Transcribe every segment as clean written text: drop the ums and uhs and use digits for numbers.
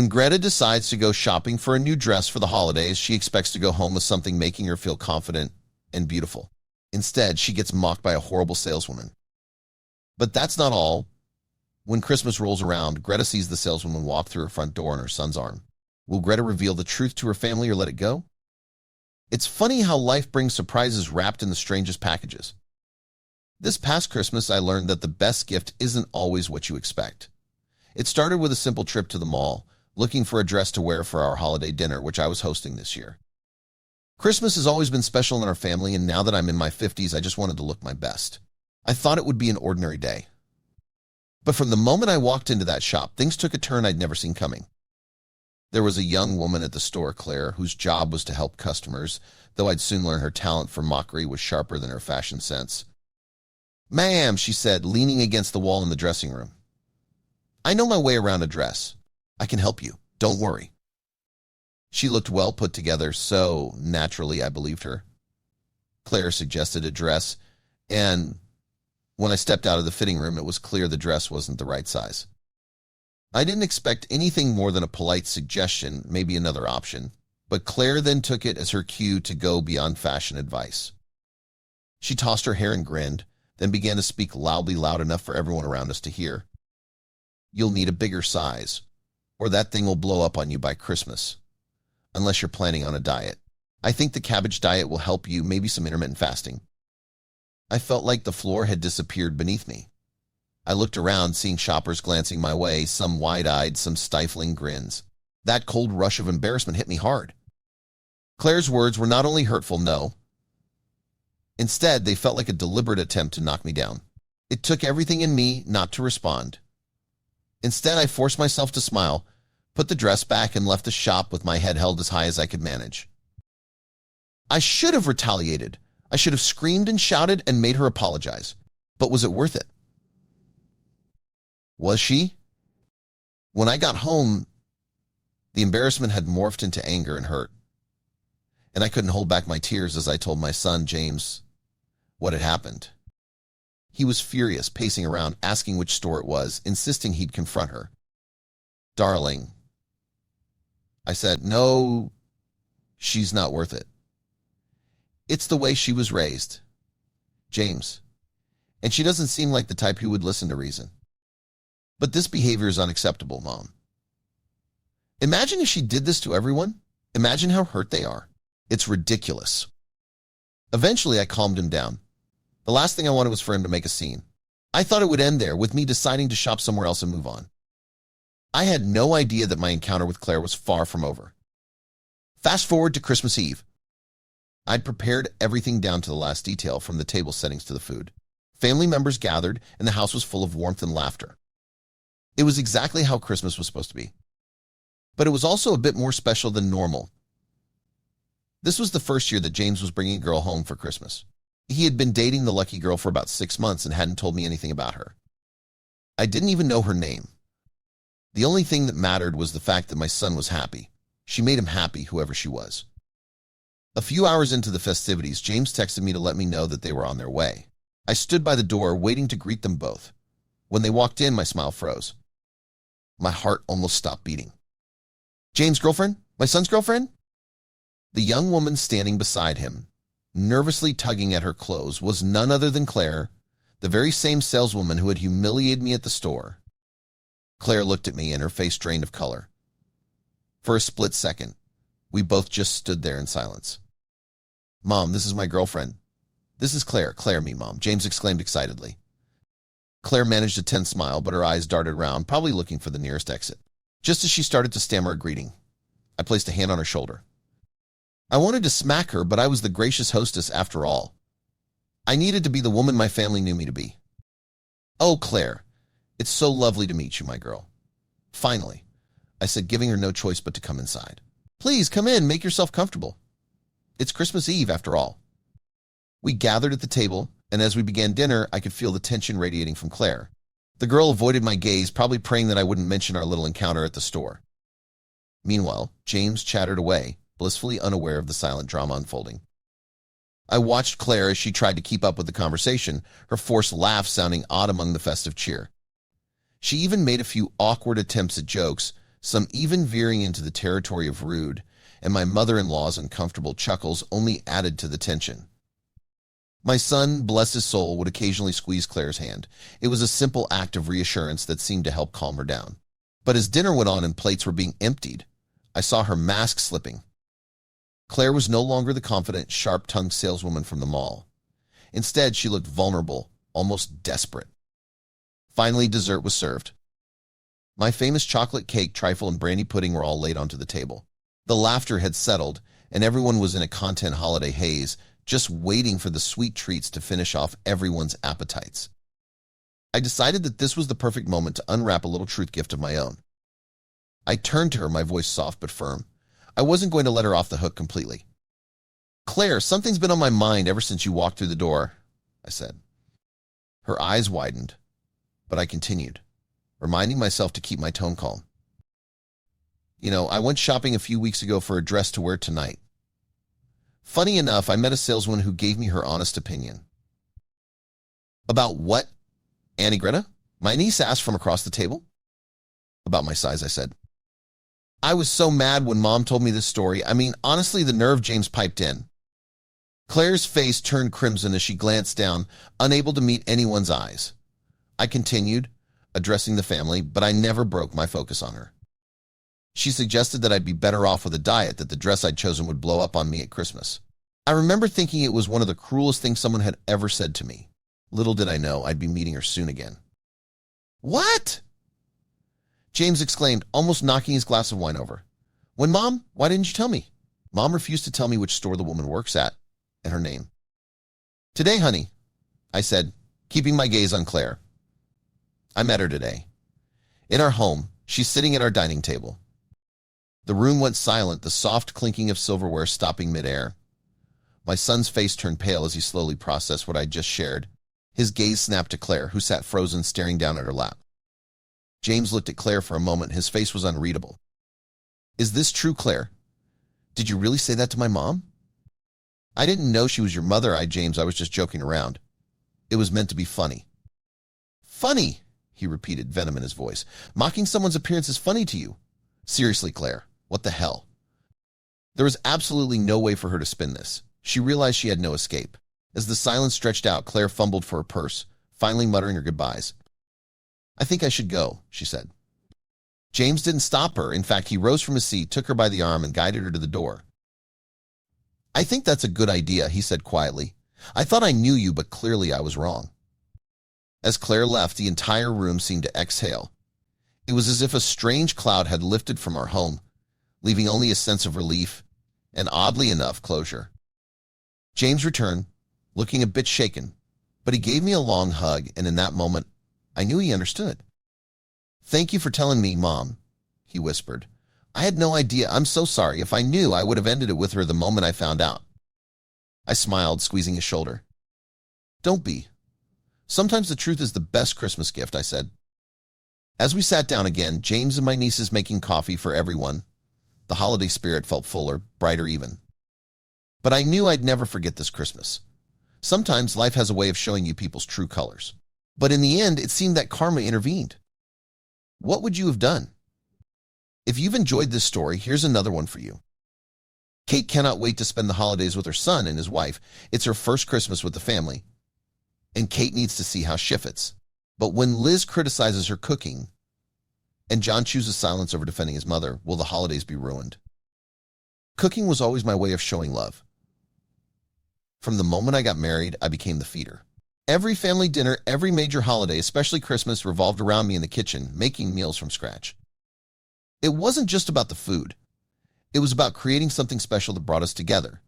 When Greta decides to go shopping for a new dress for the holidays, she expects to go home with something making her feel confident and beautiful. Instead, she gets mocked by a horrible saleswoman. But that's not all. When Christmas rolls around, Greta sees the saleswoman walk through her front door on her son's arm. Will Greta reveal the truth to her family or let it go? It's funny how life brings surprises wrapped in the strangest packages. This past Christmas, I learned that the best gift isn't always what you expect. It started with a simple trip to the mall, looking for a dress to wear for our holiday dinner, which I was hosting this year. Christmas has always been special in our family, and now that I'm in my 50s, I just wanted to look my best. I thought it would be an ordinary day. But from the moment I walked into that shop, things took a turn I'd never seen coming. There was a young woman at the store, Claire, whose job was to help customers, though I'd soon learn her talent for mockery was sharper than her fashion sense. "Ma'am," she said, leaning against the wall in the dressing room. "I know my way around a dress. I can help you. Don't worry." She looked well put together, so naturally I believed her. Claire suggested a dress, and when I stepped out of the fitting room, it was clear the dress wasn't the right size. I didn't expect anything more than a polite suggestion, maybe another option, but Claire then took it as her cue to go beyond fashion advice. She tossed her hair and grinned, then began to speak loudly, loud enough for everyone around us to hear. "You'll need a bigger size, or that thing will blow up on you by Christmas, unless you're planning on a diet. I think the cabbage diet will help you, maybe some intermittent fasting." I felt like the floor had disappeared beneath me. I looked around, seeing shoppers glancing my way, some wide-eyed, some stifling grins. That cold rush of embarrassment hit me hard. Claire's words were not only hurtful, no. Instead, they felt like a deliberate attempt to knock me down. It took everything in me not to respond. Instead, I forced myself to smile, put the dress back, and left the shop with my head held as high as I could manage. I should have retaliated. I should have screamed and shouted and made her apologize. But was it worth it? Was she? When I got home, the embarrassment had morphed into anger and hurt. And I couldn't hold back my tears as I told my son, James, what had happened. He was furious, pacing around, asking which store it was, insisting he'd confront her. "Darling," I said, "no, she's not worth it. It's the way she was raised, James, and she doesn't seem like the type who would listen to reason. But this behavior is unacceptable, Mom. Imagine if she did this to everyone. Imagine how hurt they are. It's ridiculous." Eventually, I calmed him down. The last thing I wanted was for him to make a scene. I thought it would end there, with me deciding to shop somewhere else and move on. I had no idea that my encounter with Claire was far from over. Fast forward to Christmas Eve. I'd prepared everything down to the last detail, from the table settings to the food. Family members gathered, and the house was full of warmth and laughter. It was exactly how Christmas was supposed to be. But it was also a bit more special than normal. This was the first year that James was bringing a girl home for Christmas. He had been dating the lucky girl for about 6 months and hadn't told me anything about her. I didn't even know her name. The only thing that mattered was the fact that my son was happy. She made him happy, whoever she was. A few hours into the festivities, James texted me to let me know that they were on their way. I stood by the door, waiting to greet them both. When they walked in, my smile froze. My heart almost stopped beating. "James' girlfriend? My son's girlfriend?" The young woman standing beside him, nervously tugging at her clothes, was none other than Claire, the very same saleswoman who had humiliated me at the store. Claire looked at me, and her face drained of color. For a split second, we both just stood there in silence. "Mom, this is my girlfriend." "This is Claire." "Claire, me, Mom," James exclaimed excitedly. Claire managed a tense smile, but her eyes darted around, probably looking for the nearest exit. Just as she started to stammer a greeting, I placed a hand on her shoulder. I wanted to smack her, but I was the gracious hostess after all. I needed to be the woman my family knew me to be. "Oh, Claire, it's so lovely to meet you, my girl." "Finally," I said, giving her no choice but to come inside. "Please, come in, make yourself comfortable. It's Christmas Eve, after all." We gathered at the table, and as we began dinner, I could feel the tension radiating from Claire. The girl avoided my gaze, probably praying that I wouldn't mention our little encounter at the store. Meanwhile, James chattered away, blissfully unaware of the silent drama unfolding. I watched Claire as she tried to keep up with the conversation, her forced laugh sounding odd among the festive cheer. She even made a few awkward attempts at jokes, some even veering into the territory of rude, and my mother-in-law's uncomfortable chuckles only added to the tension. My son, bless his soul, would occasionally squeeze Claire's hand. It was a simple act of reassurance that seemed to help calm her down. But as dinner went on and plates were being emptied, I saw her mask slipping. Claire was no longer the confident, sharp-tongued saleswoman from the mall. Instead, she looked vulnerable, almost desperate. Finally, dessert was served. My famous chocolate cake, trifle, and brandy pudding were all laid onto the table. The laughter had settled, and everyone was in a content holiday haze, just waiting for the sweet treats to finish off everyone's appetites. I decided that this was the perfect moment to unwrap a little truth gift of my own. I turned to her, my voice soft but firm. I wasn't going to let her off the hook completely. "Claire, something's been on my mind ever since you walked through the door," I said. Her eyes widened, but I continued, reminding myself to keep my tone calm. I went shopping a few weeks ago for a dress to wear tonight. Funny enough, I met a saleswoman who gave me her honest opinion." "About what, Annie Greta?" my niece asked from across the table. "About my size," I said. "I was so mad when Mom told me this story. I mean, honestly, the nerve," James piped in. Claire's face turned crimson as she glanced down, unable to meet anyone's eyes. I continued, addressing the family, but I never broke my focus on her. She suggested that I'd be better off with a diet, that the dress I'd chosen would blow up on me at Christmas. I remember thinking it was one of the cruelest things someone had ever said to me. Little did I know I'd be meeting her soon again. "What?" James exclaimed, almost knocking his glass of wine over. "When Mom, why didn't you tell me?" Mom refused to tell me which store the woman works at, and her name. "Today, honey," I said, keeping my gaze on Claire. I met her today. In our home, she's sitting at our dining table. The room went silent, the soft clinking of silverware stopping midair. My son's face turned pale as he slowly processed what I'd just shared. His gaze snapped to Claire, who sat frozen, staring down at her lap. James looked at Claire for a moment. His face was unreadable. "Is this true, Claire? Did you really say that to my mom?" "I didn't know she was your mother," James. "I was just joking around. It was meant to be funny." "Funny?" he repeated, venom in his voice. "Mocking someone's appearance is funny to you? Seriously, Claire, what the hell?" There was absolutely no way for her to spin this. She realized she had no escape. As the silence stretched out, Claire fumbled for her purse, finally muttering her goodbyes. "I think I should go," she said. James didn't stop her. In fact, he rose from his seat, took her by the arm, and guided her to the door. "I think that's a good idea," he said quietly. "I thought I knew you, but clearly I was wrong." As Claire left, the entire room seemed to exhale. It was as if a strange cloud had lifted from our home, leaving only a sense of relief and, oddly enough, closure. James returned, looking a bit shaken, but he gave me a long hug, and in that moment, I knew he understood. "Thank you for telling me, Mom," he whispered. "I had no idea. I'm so sorry. If I knew, I would have ended it with her the moment I found out." I smiled, squeezing his shoulder. "Don't be. Sometimes the truth is the best Christmas gift," I said. As we sat down again, James and my nieces making coffee for everyone, the holiday spirit felt fuller, brighter even. But I knew I'd never forget this Christmas. Sometimes life has a way of showing you people's true colors. But in the end, it seemed that karma intervened. What would you have done? If you've enjoyed this story, here's another one for you. Kate cannot wait to spend the holidays with her son and his wife. It's her first Christmas with the family, and Kate needs to see how she fits. But when Liz criticizes her cooking and John chooses silence over defending his mother, will the holidays be ruined? Cooking was always my way of showing love. From the moment I got married, I became the feeder. Every family dinner, every major holiday, especially Christmas, revolved around me in the kitchen, making meals from scratch. It wasn't just about the food. It was about creating something special that brought us together.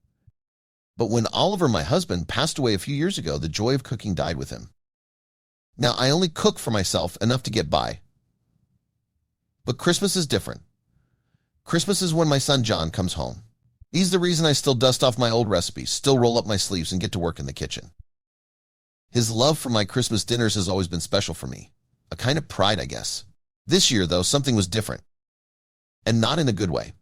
But when Oliver, my husband, passed away a few years ago, the joy of cooking died with him. Now, I only cook for myself enough to get by. But Christmas is different. Christmas is when my son John comes home. He's the reason I still dust off my old recipes, still roll up my sleeves, and get to work in the kitchen. His love for my Christmas dinners has always been special for me. A kind of pride, I guess. This year, though, something was different. And not in a good way.